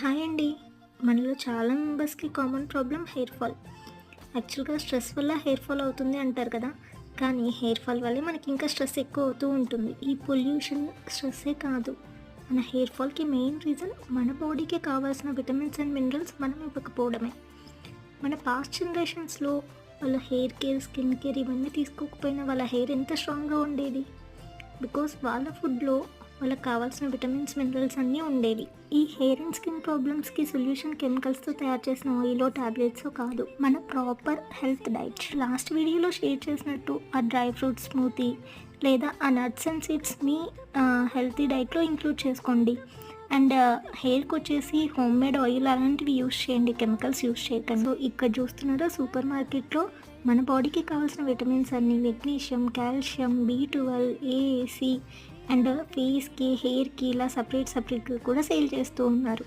Hi అండి. మనలో చాలా మెంబర్స్‌కి కామన్ ప్రాబ్లమ్ హెయిర్ ఫాల్. యాక్చువల్‌గా స్ట్రెస్ వల్ల హెయిర్ ఫాల్ అవుతుంది అంటారు కదా! కానీ హెయిర్ ఫాల్ వల్లే మనకి ఇంకా స్ట్రెస్ ఎక్కువ అవుతూ ఉంటుంది. ఈ పొల్యూషన్, స్ట్రెస్సే కాదు. మన హెయిర్ ఫాల్‌కి మెయిన్ రీజన్ మన బాడీకి కావాల్సిన విటమిన్స్ అండ్ మినరల్స్ మనం ఇవ్వకపోవడమే. మన పాస్ట్ జనరేషన్స్‌లో వాళ్ళ హెయిర్ కేర్, స్కిన్ కేర్ ఇవన్నీ తీసుకోకపోయినా వాళ్ళ హెయిర్ ఎంత స్ట్రాంగ్‌గా ఉండేది. బికాస్ వాళ్ళ ఫుడ్‌లో వాళ్ళకి కావాల్సిన విటమిన్స్, మినరల్స్ అన్నీ ఉండేవి. ఈ హెయిర్ అండ్ స్కిన్ ప్రాబ్లమ్స్‌కి సొల్యూషన్ కెమికల్స్‌తో తయారు చేసిన ఆయిలో, టాబ్లెట్సో కాదు. మన ప్రాపర్ హెల్త్ డైట్. లాస్ట్ వీడియోలో షేర్ చేసినట్టు ఆ డ్రై ఫ్రూట్ స్మూతీ లేదా ఆ nuts and seeds me healthy డైట్‌లో ఇంక్లూడ్ చేసుకోండి. అండ్ హెయిర్‌కొచ్చేసి హోమ్‌మేడ్ ఆయిల్ అలాంటివి యూజ్ చేయండి. కెమికల్స్ యూజ్ చేయకండి. సో ఇక్కడ చూస్తున్నారా సూపర్ మార్కెట్‌లో మన బాడీకి కావాల్సిన విటమిన్స్ అన్నీ magnesium, calcium, B12, A, C and ఫేస్‌కి, హెయిర్‌కి ఇలా సపరేట్‌గా కూడా సేల్ చేస్తూ ఉన్నారు.